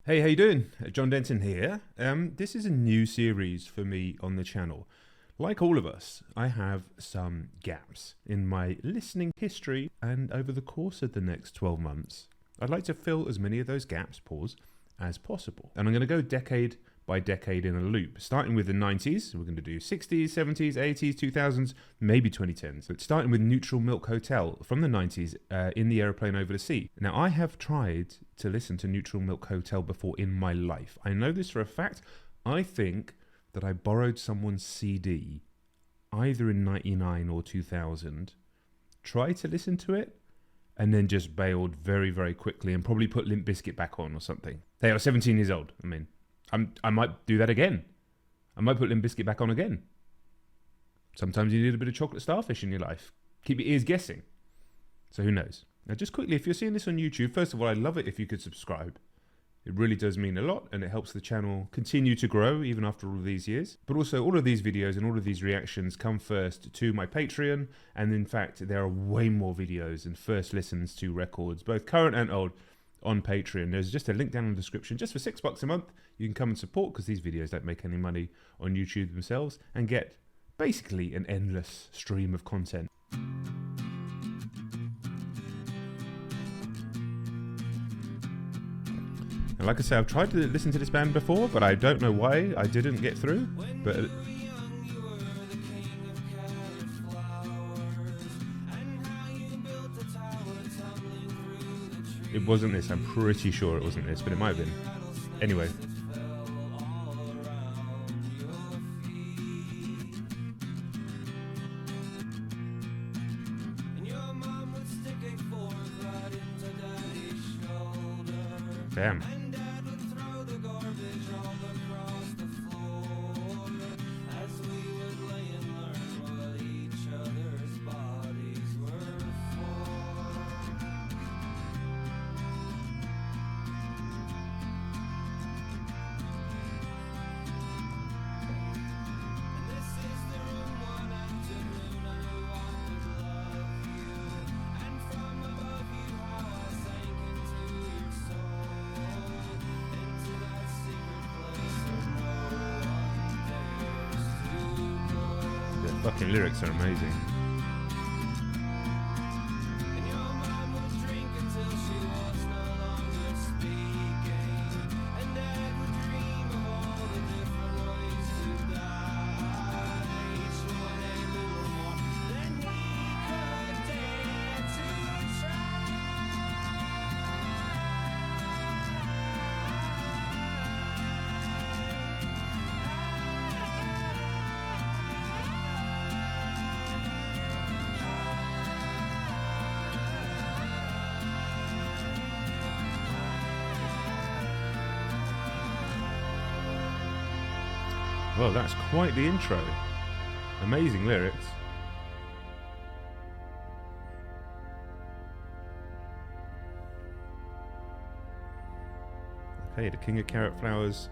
Hey, how you doing? John Denton here. This is a new series for me on the channel. Like all of us, I have some gaps in my listening history, and over the course of the next 12 months, I'd like to fill as many of those gaps, as possible. And I'm going to go decade by decade in a loop, starting with the 90s. We're going to do 60s, 70s, 80s, 2000s, maybe 2010s. So it's starting with Neutral Milk Hotel from the 90s in the aeroplane over the sea. Now, I have tried to listen to Neutral Milk Hotel before in my life. I know this for a fact. I think that I borrowed someone's CD either in 99 or 2000, tried to listen to it, and then just bailed very, very quickly and probably put Limp Bizkit back on or something. Hey, I was 17 years old. I mean, I might do that again. I might put Limp Bizkit back on again. Sometimes you need a bit of chocolate starfish in your life. Keep your ears guessing. So who knows? Now, just quickly, if you're seeing this on YouTube, first of all, I'd love it if you could subscribe. It really does mean a lot, and it helps the channel continue to grow even after all of these years. But also, all of these videos and all of these reactions come first to my Patreon, and in fact, there are way more videos and first listens to records, both current and old, on Patreon. There's just a link down in the description. Just for $6 a month, you can come and support, because these videos don't make any money on YouTube themselves, and get basically an endless stream of content. And like I say, I've tried to listen to this band before, but I don't know why I didn't get through. But it wasn't this. I'm pretty sure it wasn't this, but it might have been. Anyway. Damn. The fucking lyrics are amazing. Well, that's quite the intro. Amazing lyrics. Okay, The King of Carrot Flowers,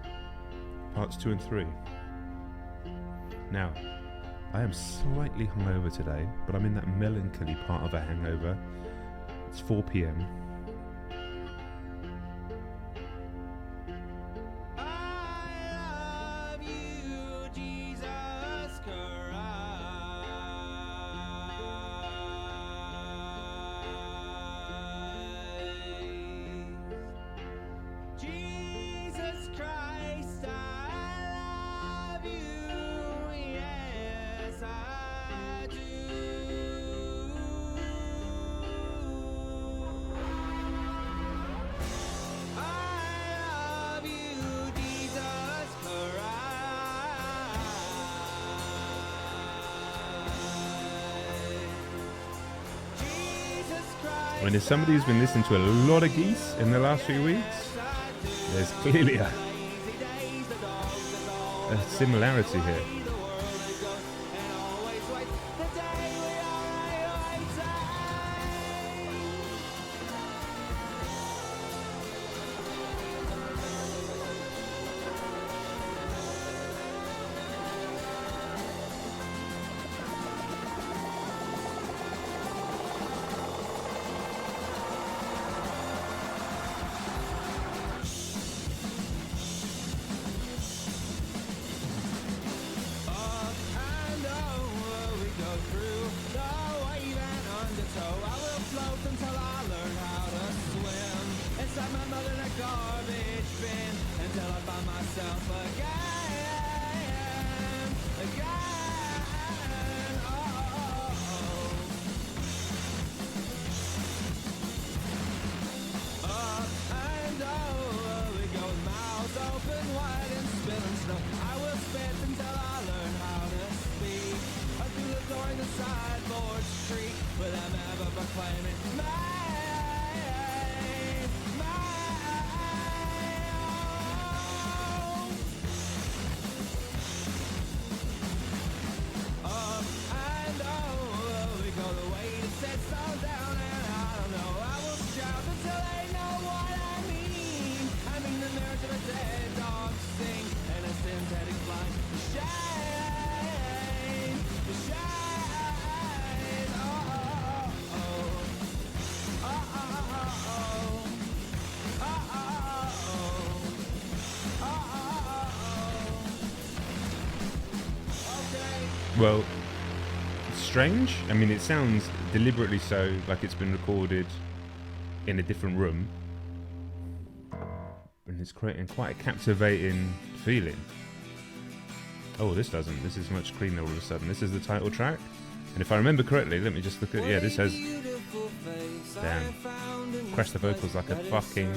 parts 2 and 3. Now, I am slightly hungover today, but I'm in that melancholy part of a hangover. It's 4 p.m. When there's somebody who's been listening to a lot of Geese in the last few weeks, there's clearly a similarity here. until I find myself again, again. Up and over we go, with mouths open wide and spilling snow. I will spit until I learn how to speak. Up through the door in the sideboard street, but I'm ever proclaiming my. Well, it's strange. I mean, it sounds deliberately so, like it's been recorded in a different room. And it's creating quite a captivating feeling. Oh, this doesn't. This is much cleaner all of a sudden. This is the title track. And if I remember correctly, let me just look at... Yeah, this has... Damn. Crash the vocals like a fucking...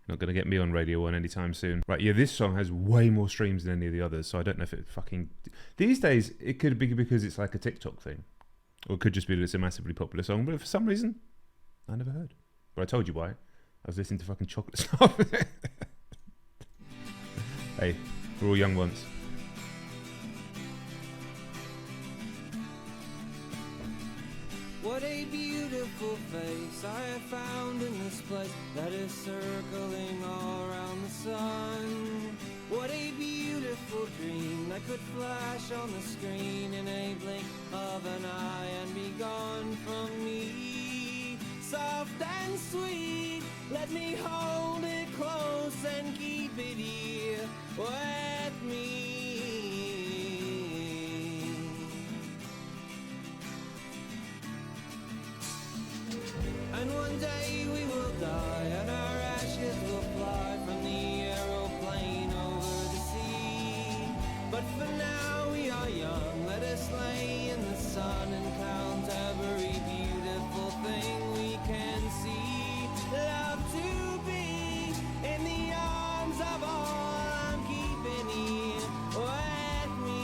Not going to get me on Radio 1 anytime soon. Right, yeah, this song has way more streams than any of the others, so I don't know if it fucking... These days, it could be because it's like a TikTok thing. Or it could just be that it's a massively popular song, but for some reason, I never heard. But I told you why. I was listening to fucking chocolate stuff. Hey, we're all young once. What a beautiful face I have found in this place that is circling all around the sun. What a beautiful dream that could flash on the screen in a blink of an eye and be gone from me. Soft and sweet, let me hold it close and keep it here with me. And one day we will die and our ashes will fly from the aeroplane over the sea. But for now we are young, let us lay in the sun and count every beautiful thing we can see. Love to be in the arms of all I'm keeping here with me.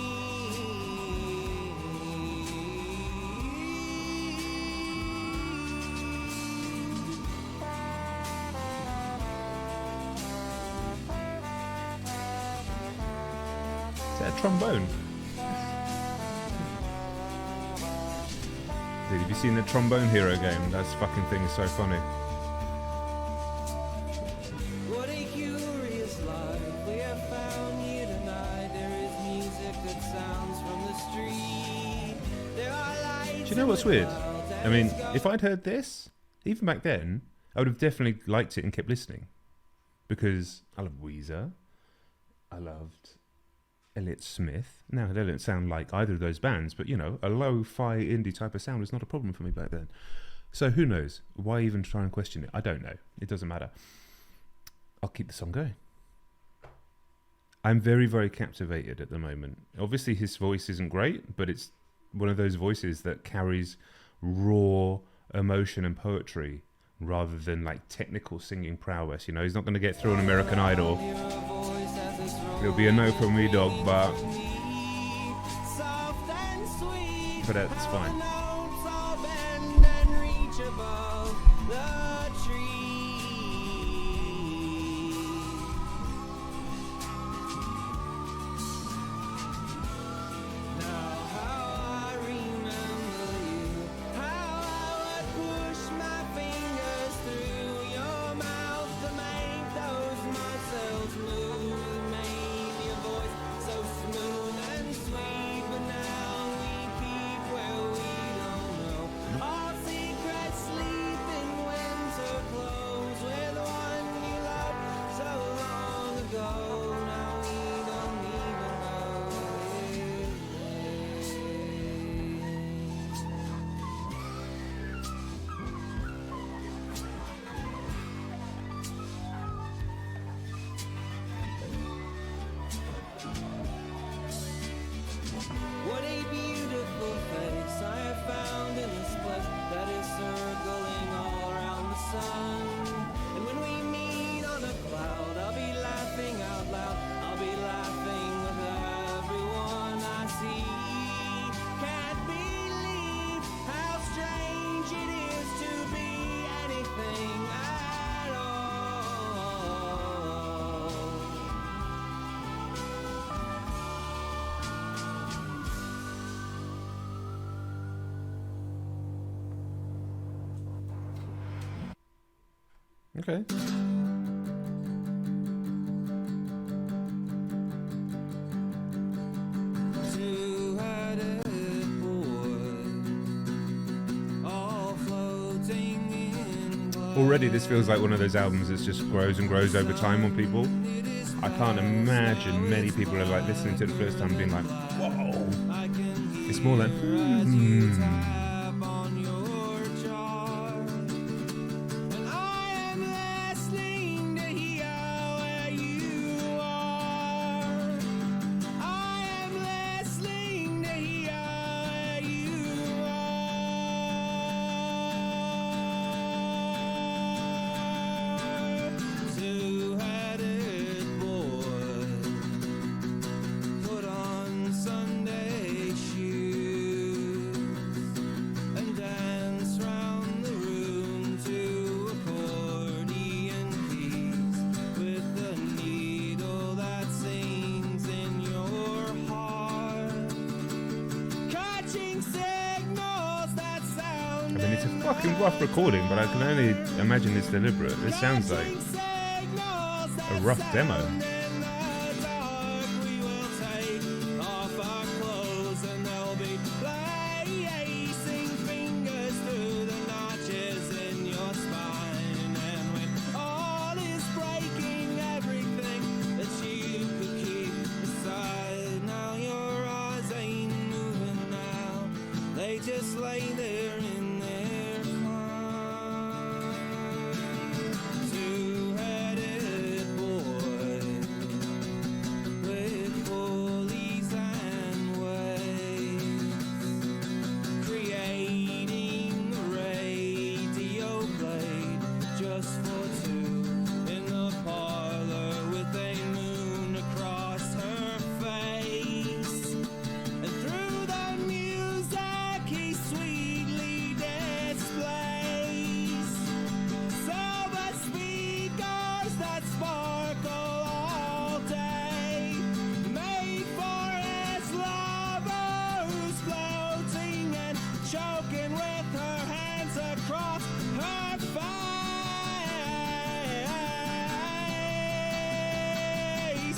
Is that a trombone? Dude, have you seen the Trombone Hero game? That fucking thing is so funny. What a curious life we have found here tonight. There is music that sounds from the street. There are lights. Do you know what's weird? I mean, if I'd heard this, even back then, I would have definitely liked it and kept listening. Because I love Weezer. I loved Elliott Smith. Now, they don't sound like either of those bands, but, you know, a lo-fi indie type of sound was not a problem for me back then. So who knows? Why even try and question it? I don't know. It doesn't matter. I'll keep the song going. I'm very, very captivated at the moment. Obviously, his voice isn't great, but it's one of those voices that carries raw emotion and poetry rather than, like, technical singing prowess. You know, he's not going to get through an American Idol. It'll be a no from me, dog, but that's fine. Okay. Two-headed boy, all floating in blood. Already this feels like one of those albums that just grows and grows over time on people. I can't imagine many people are like listening to it the first time being like, whoa. It's more like, Tap on your jaw, and I am listening to hear where you are. I am listening to hear where you are. Two-headed boy, put on Sunday shoes and dance round the room to accordion keys with the needle that sings in your heart, catching signals that sound. I mean, it's a fucking rough recording, but I can only imagine it's deliberate. This sounds like a rough demo. We will take off our clothes and they'll be placing fingers through the notches in your spine. And when all is breaking, everything that you could keep aside, now your eyes ain't moving now. They just lay there in their prime. Two-headed boy with pulleys and waves, creating the radio played just for two in the parlor with a moon across her face. And through the music he sweetly displays silver speakers that sparkle all day, made for his lover who's floating and choking with her hands across her face.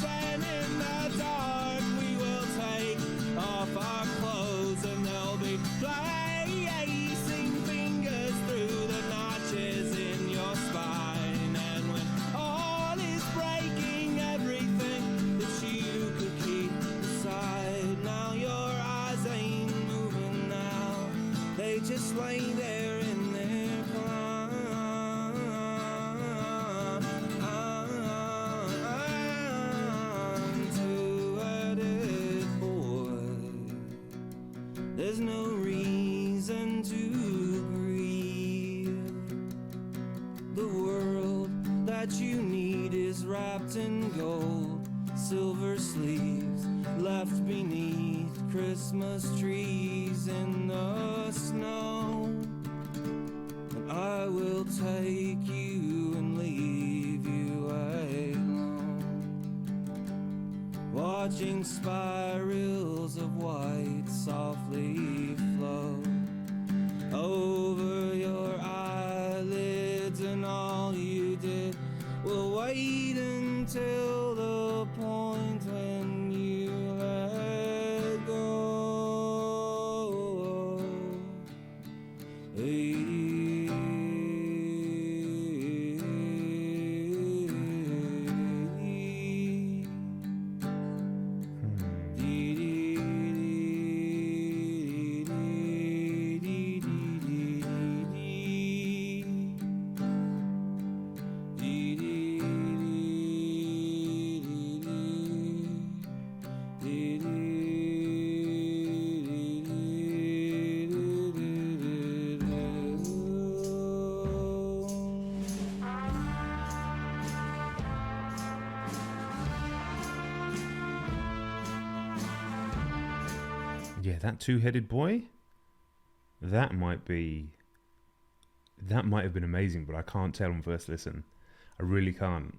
And in the dark we will take off our clothes and they'll be placing fingers through the notches in your spine. And when all is breaking, everything that you could keep aside, now your eyes ain't moving now. They just lay there in their prime. Two-headed boy, there's no reason to grieve. The world that you need is wrapped in gold, silver sleeves left beneath Christmas trees in the snow. And I will take you and leave you alone, watching spirals of white softly flow over your eyelids, and all you did will wait until the point when you let go. Yeah, that two-headed boy, that might have been amazing, but I can't tell on first listen. I really can't.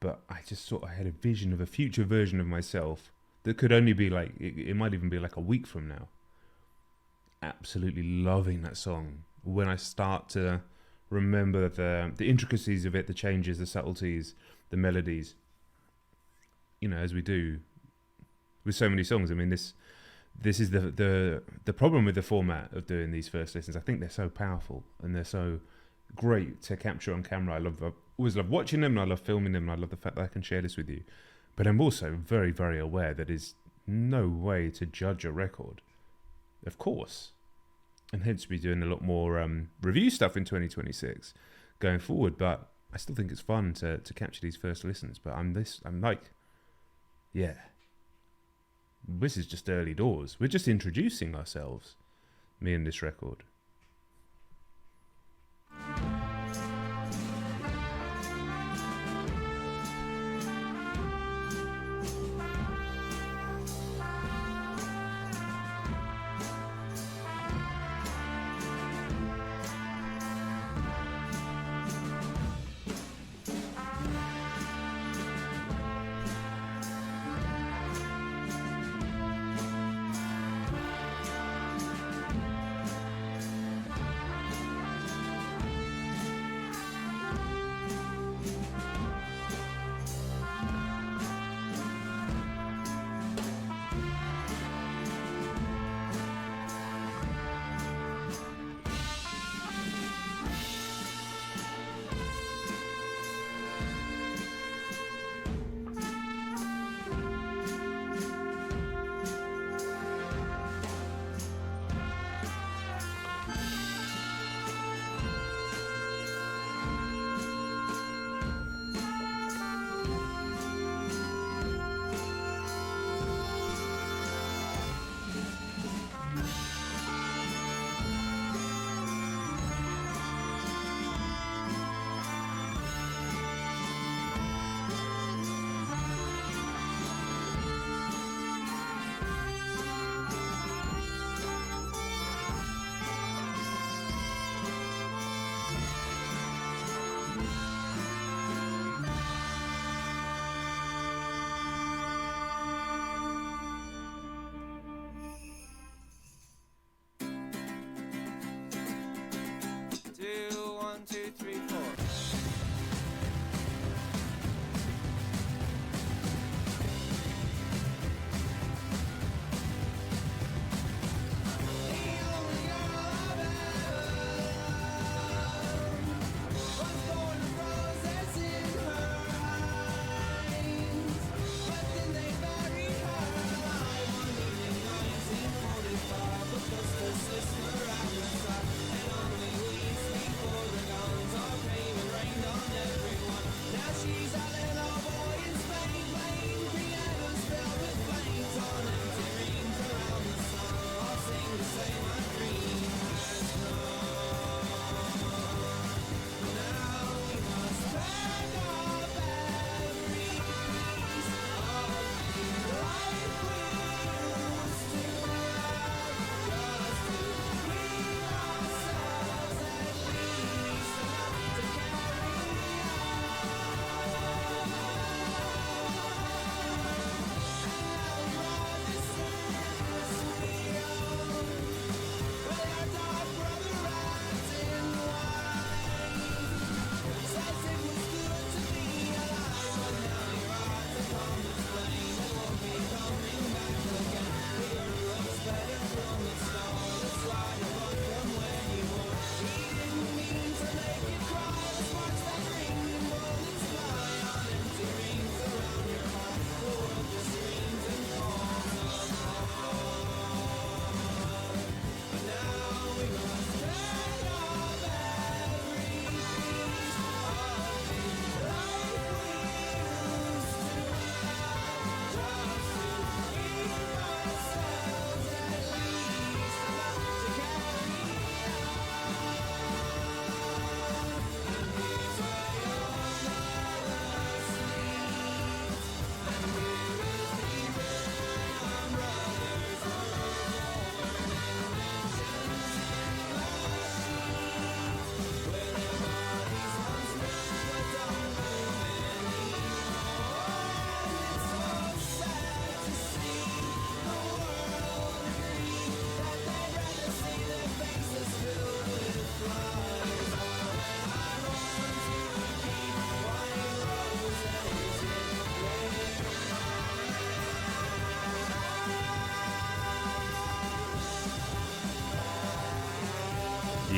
But I just sort of had a vision of a future version of myself that could only be like, it might even be like a week from now. Absolutely loving that song. When I start to remember the intricacies of it, the changes, the subtleties, the melodies. You know, as we do with so many songs. I mean, this is the problem with the format of doing these first listens. I think they're so powerful and they're so great to capture on camera. I always love watching them, and I love filming them, and I love the fact that I can share this with you. But I'm also very, very aware that is no way to judge a record, of course, and hence we're doing a lot more review stuff in 2026 going forward. But I still think it's fun to capture these first listens. But I'm like, yeah, this is just early doors. We're just introducing ourselves, me and this record.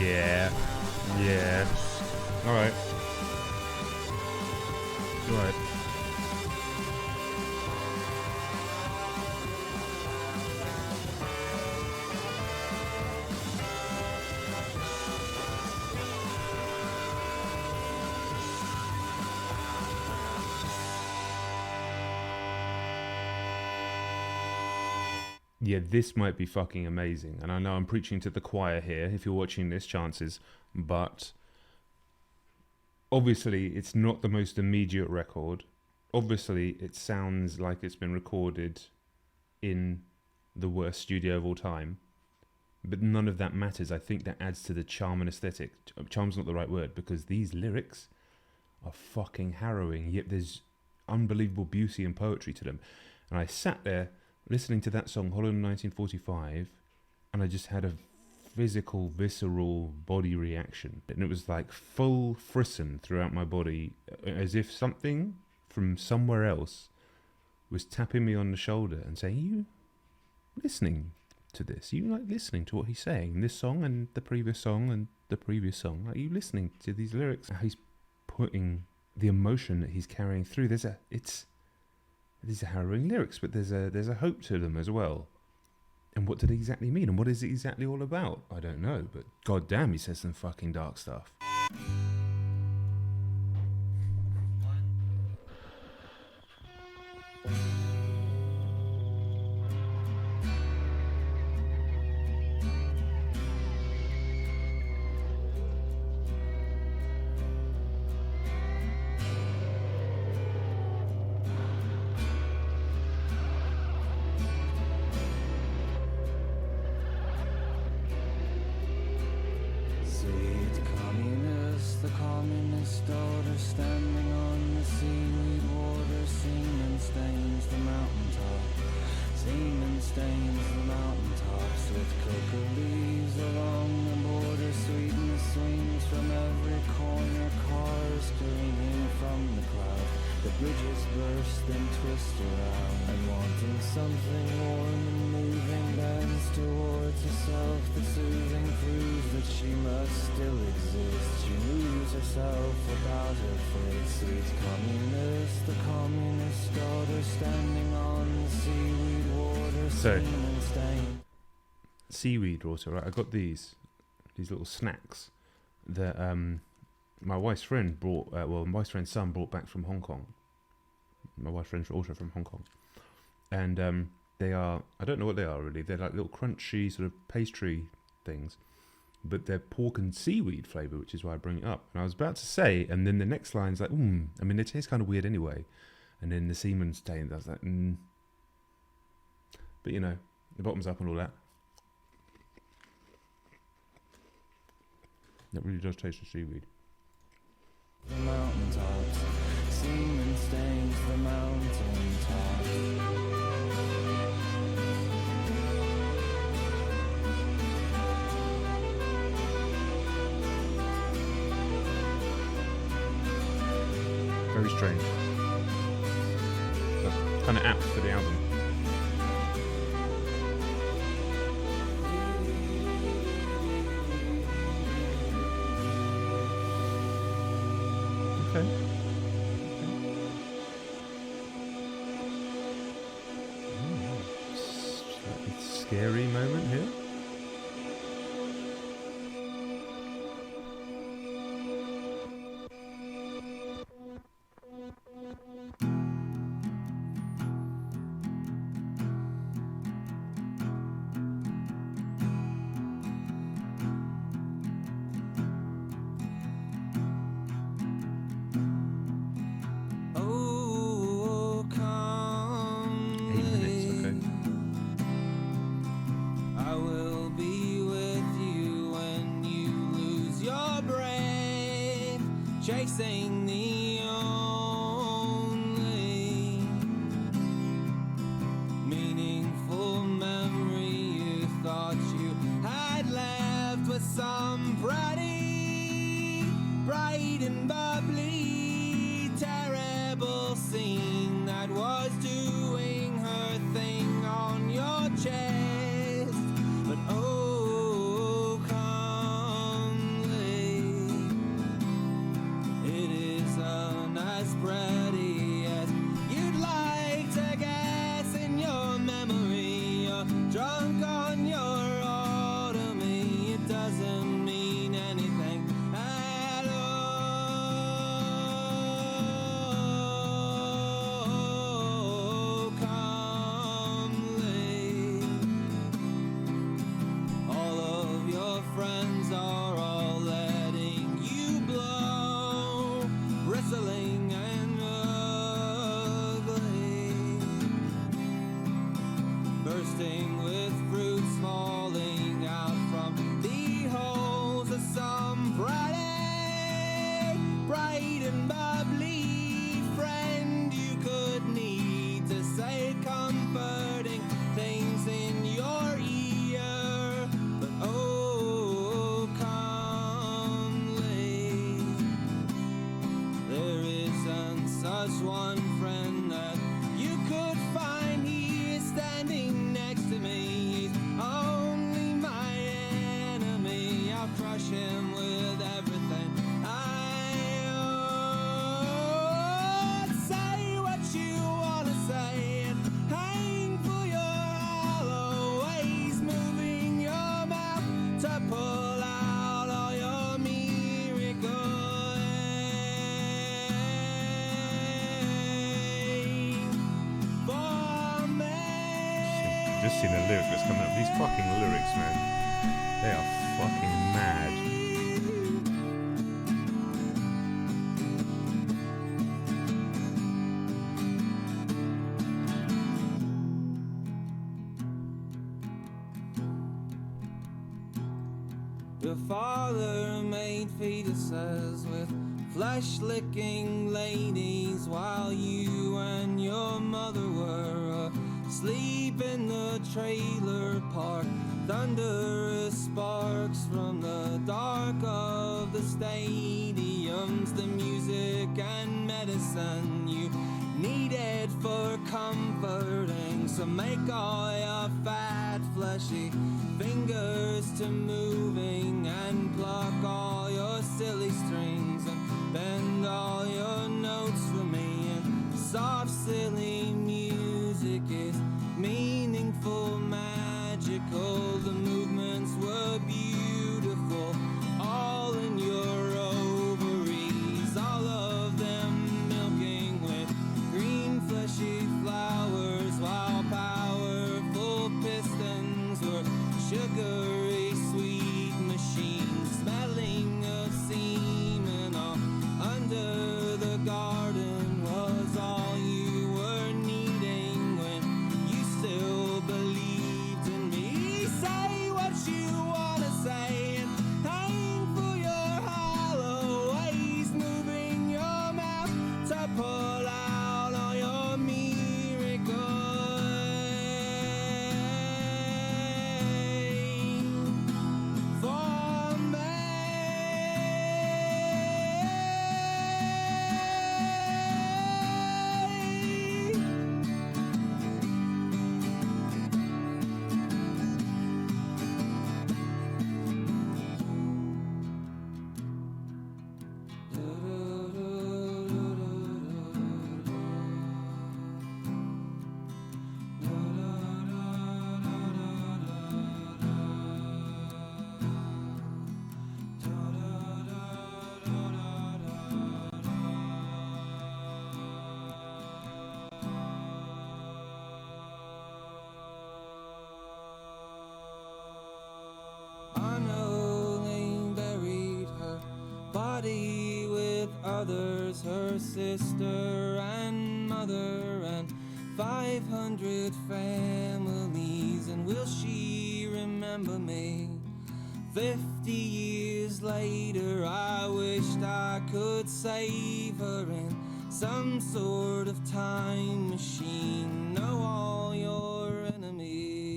Yeah. Yeah. Alright. Alright. Yeah, this might be fucking amazing. And I know I'm preaching to the choir here, if you're watching this, chances. But obviously, it's not the most immediate record. Obviously, it sounds like it's been recorded in the worst studio of all time. But none of that matters. I think that adds to the charm and aesthetic. Charm's not the right word, because these lyrics are fucking harrowing, yet there's unbelievable beauty and poetry to them. And I sat there listening to that song, Hollow in 1945, and I just had a physical, visceral body reaction. And it was like full frisson throughout my body, as if something from somewhere else was tapping me on the shoulder and saying, you listening to this? You like listening to what he's saying? This song and the previous song and the previous song? Are you listening to these lyrics? He's putting the emotion that he's carrying through. These are harrowing lyrics, but there's a hope to them as well. And what did it exactly mean? And what is it exactly all about? I don't know, but goddamn, he says some fucking dark stuff. Daughter standing on the seaweed water, semen stains the mountaintop. Semen stains the mountaintops with cocoa leaves along the border. Sweetness swings from every corner, cars careening from the cloud. The bridges burst and twist around, and wanting something warm and moving bends towards herself. The soothing proves that she must still exist. She moves herself about her face. Sweet communist, the communist daughter standing on the seaweed water. So, semen stain. Seaweed water, right? I got these little snacks that my wife's friend brought, my wife's friend's son brought back from Hong Kong. My wife's friend's also from Hong Kong. And they are, I don't know what they are really, they're like little crunchy sort of pastry things. But they're pork and seaweed flavour, which is why I bring it up. And I was about to say, and then the next line's like, I mean, they taste kind of weird anyway. And then the semen stain, I was like, But you know, the bottom's up and all that. That really does taste of seaweed. The mountaintops, semen stains the mountaintops. Very strange. But kind of apt for the album. Okay. Slightly scary moment here. Oh, come 8 minutes, okay. I will bursting with fruits falling out from the holes of some bright and bubbly friend you could need to say comforting things in your ear. But oh, come late, there isn't such one friend that you could find. He is standing next to me, he's only my enemy. I'll crush him with everything I own. Say what you wanna say and hang for your hollow ways, moving your mouth to pull out all your miracle for me. Just seen the lyrics that's coming up. These fucking lyrics, man. They are fucking mad. Your father made fetuses with flesh-licking ladies while you and your mother were asleep in the trailer park. Thunderous sparks from the dark of the stadiums, the music and medicine you needed for comforting. So make all your fat, fleshy fingers to moving and pluck all your silly strings and bend all your notes for me. And soft, silly music is meaningful, magical. The movements were beautiful, all in your ovaries, all of them milking with green fleshy flowers, while powerful pistons were sugary sweet machines, smelling of semen. All under the garden was all you were needing when you still believed in me. Say what you wanna say and hang for your hollow ways, moving your mouth to pull out all your miracle for me. I know they buried her body with others, her sister and mother and 500 families. And will she remember me 50 years later? I wished I could save her in some sort of time machine. Know all your enemies.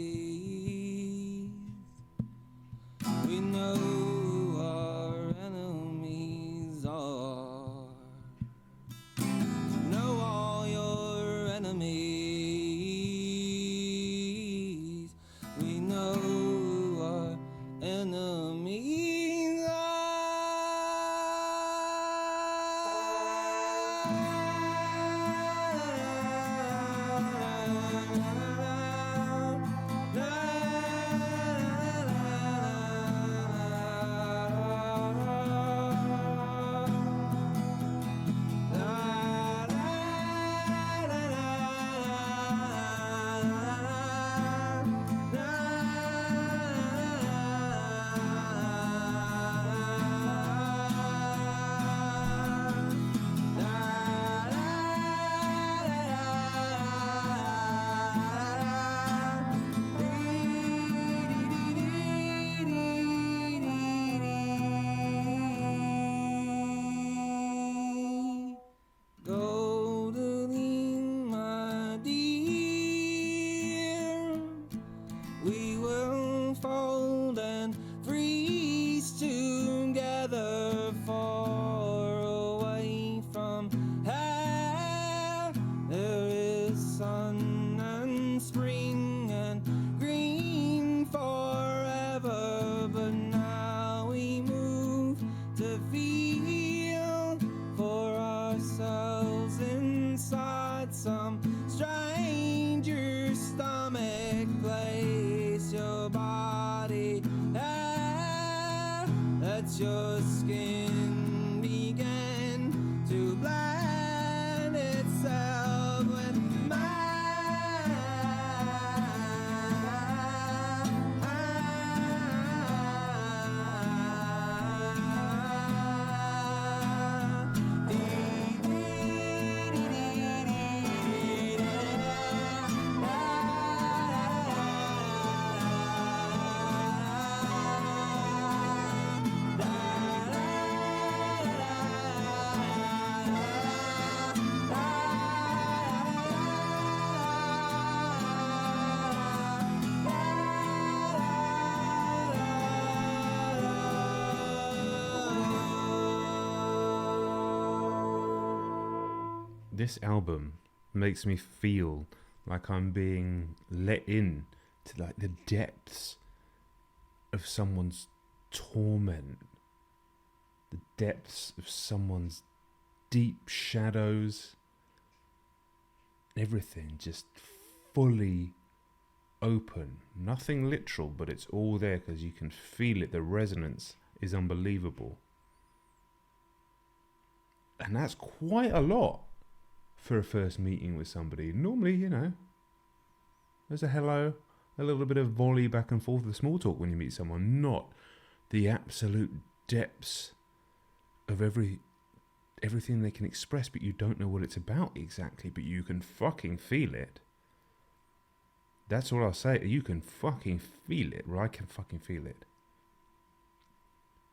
We know who our enemies are. Know all your enemies. We know who our enemies are. your skin began to blend itself with This album makes me feel like I'm being let in to like the depths of someone's torment, the depths of someone's deep shadows, everything just fully open, nothing literal, but it's all there because you can feel it. The resonance is unbelievable, and that's quite a lot for a first meeting with somebody. Normally, you know, there's a hello, a little bit of volley back and forth of small talk when you meet someone, not the absolute depths of everything they can express, but you don't know what it's about exactly, but you can fucking feel it. That's all I'll say. You can fucking feel it, or I can fucking feel it.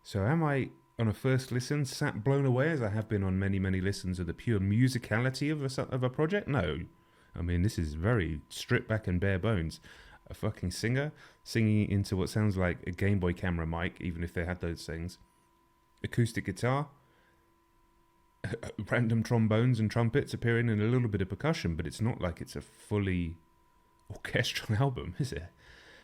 So am I, on a first listen, sat blown away as I have been on many, many listens of the pure musicality of a project? No. I mean, this is very stripped back and bare bones. A fucking singer singing into what sounds like a Game Boy camera mic, even if they had those things. Acoustic guitar. Random trombones and trumpets appearing, and a little bit of percussion, but it's not like it's a fully orchestral album, is it?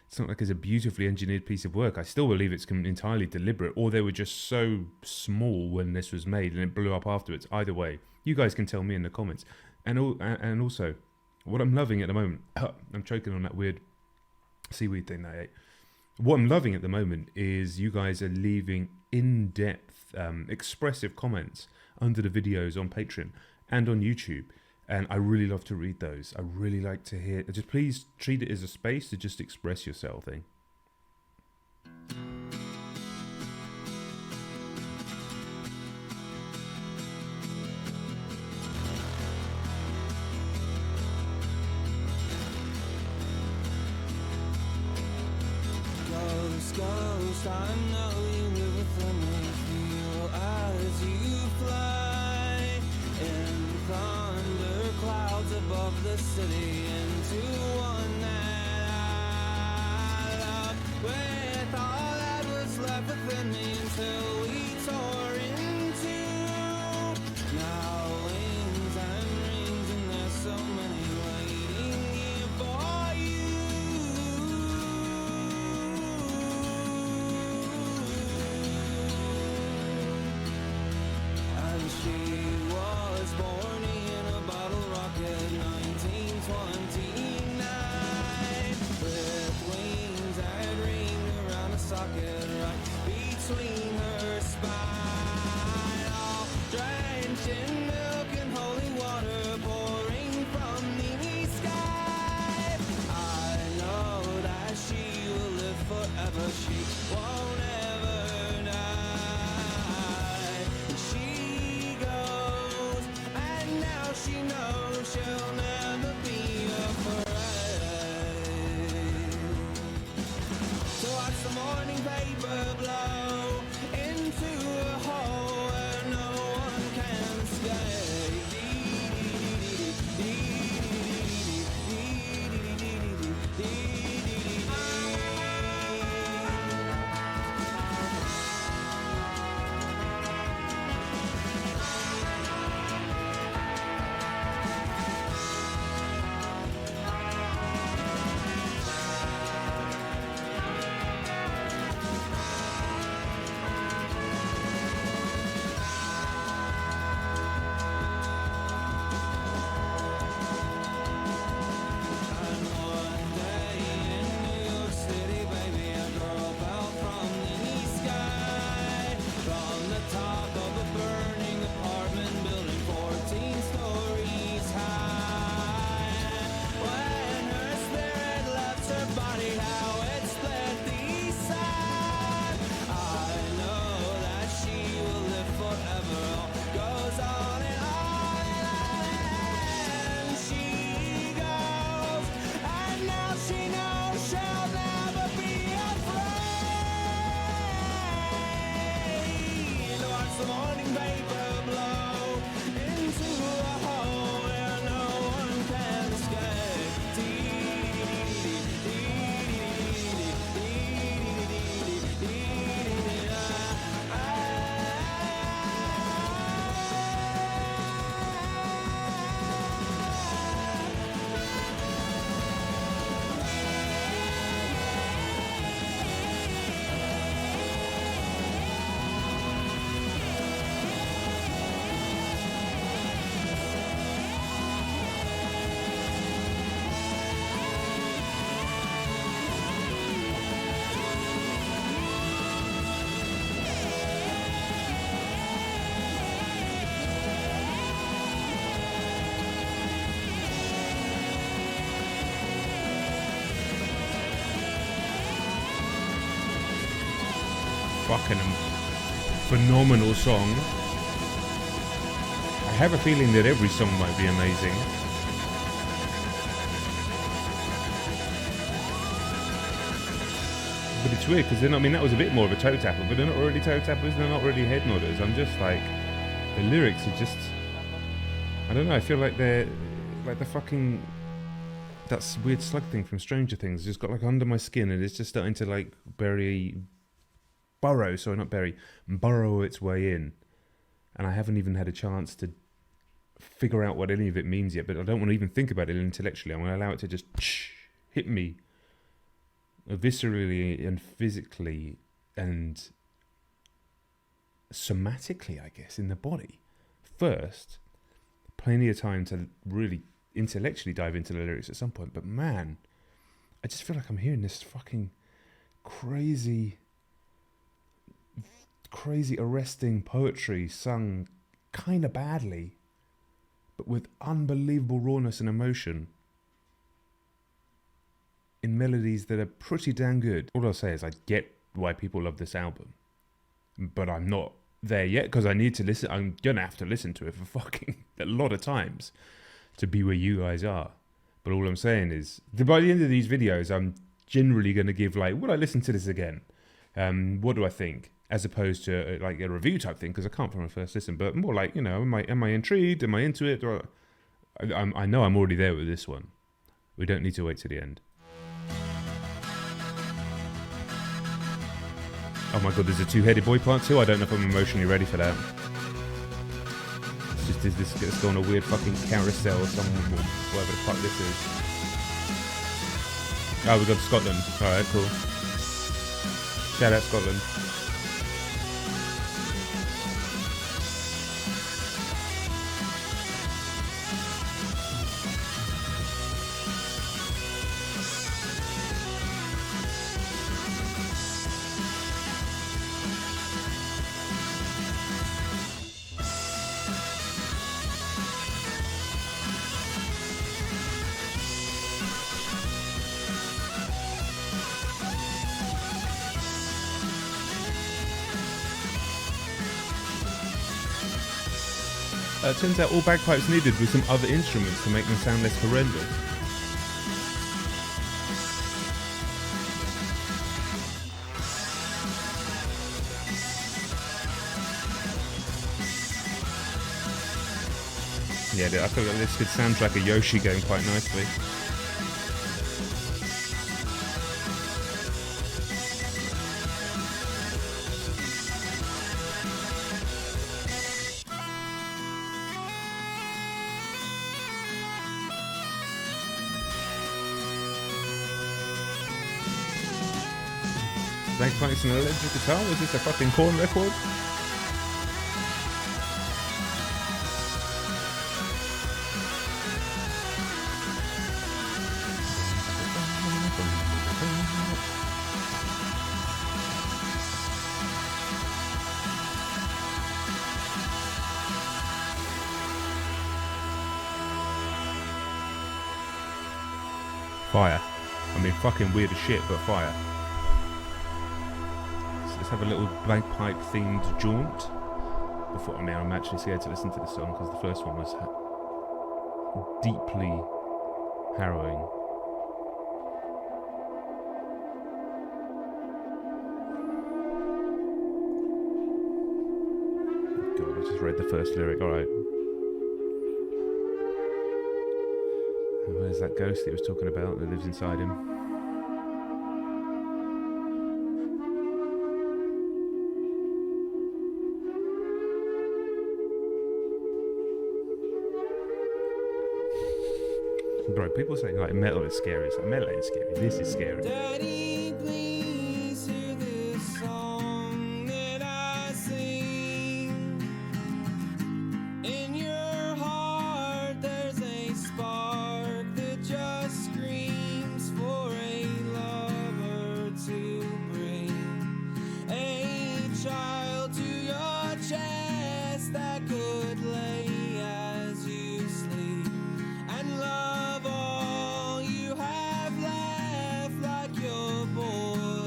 It's not like it's a beautifully engineered piece of work. I still believe it's entirely deliberate, or they were just so small when this was made and it blew up afterwards. Either way, you guys can tell me in the comments. And also, what I'm loving at the moment, I'm choking on that weird seaweed thing that I ate. What I'm loving at the moment is you guys are leaving in-depth, expressive comments under the videos on Patreon and on YouTube. And I really love to read those. I really like to hear. Just please treat it as a space to just express yourself. Ghost, I know you live within me. Feel as you fly in thunder clouds above the city into one that I love. With all that was left within me until we tore into now wings and rings, and there's so many waiting here for you. And she was born in a bottle rocket, 1929, with wings that ring around a socket right between her fucking phenomenal song. I have a feeling that every song might be amazing. But it's weird because I mean that was a bit more of a toe tapper, but they're not really toe tappers, they're not really head nodders. I'm just like, the lyrics are just, I don't know, I feel like they're like the fucking, that weird slug thing from Stranger Things just got like under my skin and it's just starting to like burrow its way in. And I haven't even had a chance to figure out what any of it means yet, but I don't want to even think about it intellectually. I'm going to allow it to just hit me viscerally and physically and somatically, I guess, in the body. First, plenty of time to really intellectually dive into the lyrics at some point, but man, I just feel like I'm hearing this fucking crazy arresting poetry sung kind of badly, but with unbelievable rawness and emotion in melodies that are pretty damn good. All I'll say is I get why people love this album, but I'm not there yet because I need to listen. I'm gonna have to listen to it for fucking a lot of times to be where you guys are. But all I'm saying is that by the end of these videos, I'm generally going to give like, would I listen to this again? What do I think? As opposed to like a review type thing, because I can't from a first listen, but more like, you know, am I intrigued? Am I into it? Or I know I'm already there with this one. We don't need to wait to the end. Oh my god, there's a two-headed boy part too? I don't know if I'm emotionally ready for that. It's just, is this going to go on a weird fucking carousel or some, whatever the fuck this is. Oh, we got Scotland. Alright, cool. Shout out Scotland. Turns out all bagpipes needed with some other instruments to make them sound less horrendous. Yeah, I feel like this could soundtrack a Yoshi game quite nicely. Bagpipes and an electric guitar? Was this a fucking Korn record? Fire. I mean, fucking weird as shit, but fire. Let's have a little bagpipe themed jaunt before. I mean, I'm actually scared to listen to this song because the first one was deeply harrowing. God, I just read the first lyric. Alright. Where's that ghost he was talking about that lives inside him? Bro, people say like metal is scary. It's like metal ain't scary. This is scary. Daddy, please hear this song that I sing. In your heart there's a spark that just screams for a lover to bring a child to your chest that could lay as you sleep and love all you have left like your boy.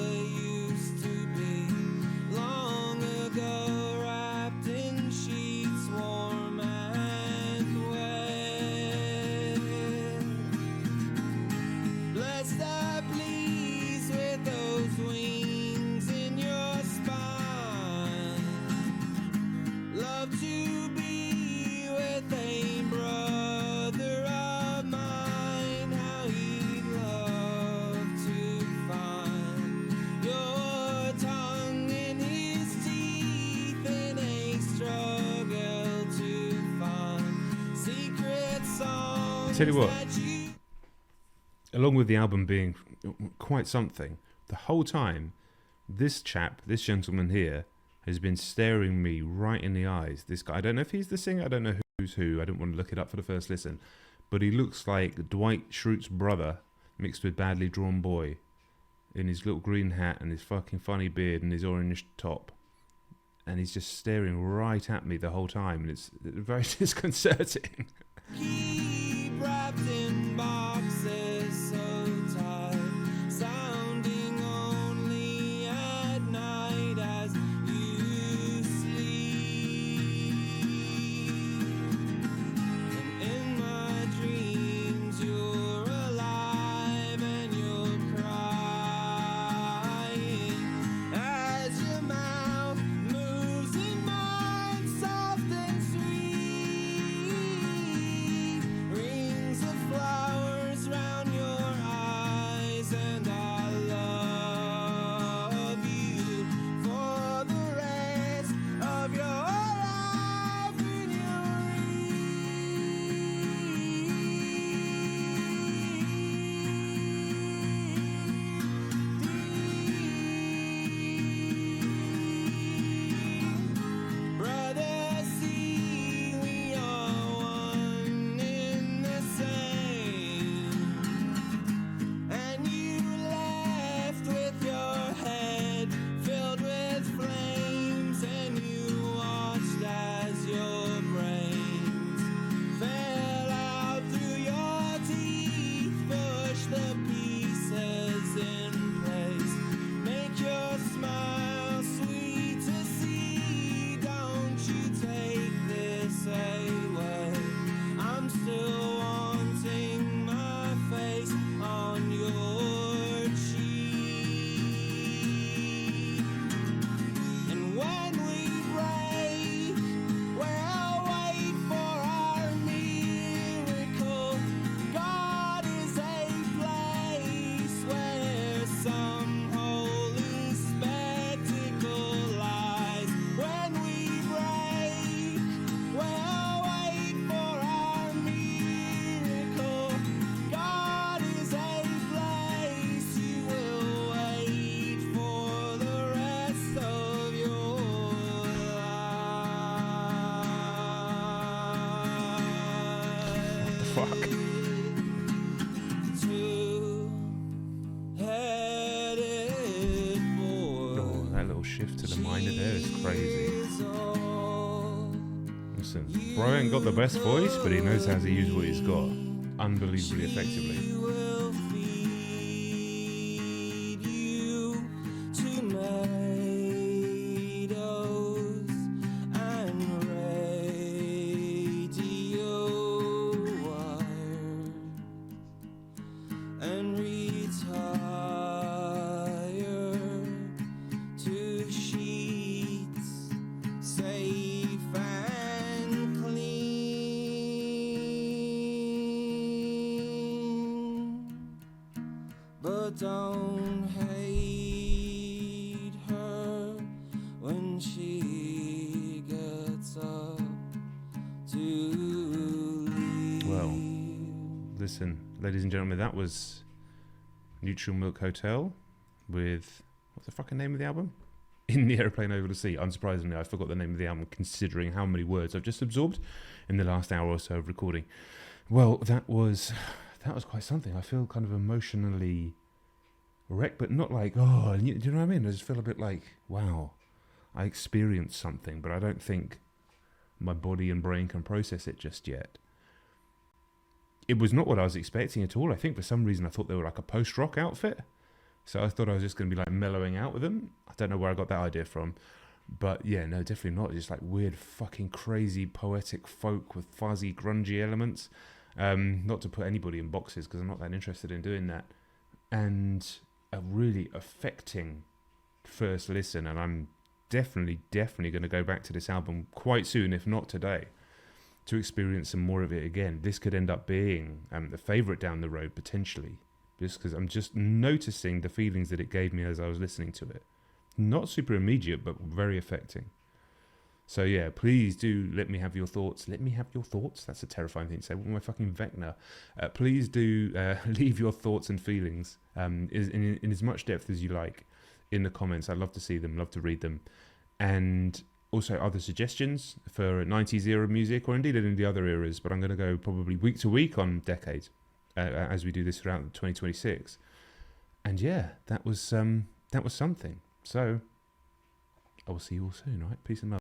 tell you what, along with the album being quite something, the whole time, this gentleman here, has been staring me right in the eyes. This guy, I don't know if he's the singer, I don't know who's who, I don't want to look it up for the first listen, but he looks like Dwight Schrute's brother mixed with Badly Drawn Boy, in his little green hat and his fucking funny beard and his orange top. And he's just staring right at me the whole time, and it's very disconcerting. Keep wrapped in boxes so tight, sounding only at night as you sleep. And in my dreams you're alive and you're crying as your mouth moves in mine, soft and sweet. Rings of flowers round your eyes, and I love you for the rest of your life when you're brother, see, we are one in the same. And you left with your head filled with flames, and you watched as your brains fell out through your teeth. Push the pieces in place, make your smile sweet to see. Don't you take this away, I'm still wanting my face on your cheek. And when we break, we'll wait for our miracle. God is a place where some holy spectacle lies. When we break, we'll wait for our miracle. God is a place you will wait for the rest of your life. Fuck. Two-headed boy. Oh, that little shift to the minor there is crazy. Listen, bro ain't got the best voice, but he knows how to use what he's got unbelievably effectively. She will feed you tomatoes and radio wire and retire to sheets safe and clean. But don't hate her when she gets up to leave. Well, listen, ladies and gentlemen, that was Neutral Milk Hotel with, what's the fucking name of the album? In the Aeroplane Over the Sea. Unsurprisingly, I forgot the name of the album, considering how many words I've just absorbed in the last hour or so of recording. Well, that was quite something. I feel kind of emotionally wrecked, but not like, oh, do you know what I mean? I just feel a bit like, wow, I experienced something, but I don't think my body and brain can process it just yet. It was not what I was expecting at all. I think for some reason I thought they were like a post-rock outfit. So I thought I was just going to be like mellowing out with them. I don't know where I got that idea from. But yeah, no, definitely not. Just like weird fucking crazy poetic folk with fuzzy grungy elements. Not to put anybody in boxes because I'm not that interested in doing that. And a really affecting first listen. And I'm definitely going to go back to this album quite soon, if not today, to experience some more of it again. This could end up being the favourite down the road, potentially. Just because I'm just noticing the feelings that it gave me as I was listening to it. Not super immediate, but very affecting. So yeah, please do let me have your thoughts. Let me have your thoughts. That's a terrifying thing to say. What am I fucking Vecna? Please do leave your thoughts and feelings in as much depth as you like in the comments. I'd love to see them, love to read them. And also other suggestions for 90s era music, or indeed in the other eras, but I'm going to go probably week to week on decades as we do this throughout 2026. And yeah, that was something. So I will see you all soon, right? Peace and love.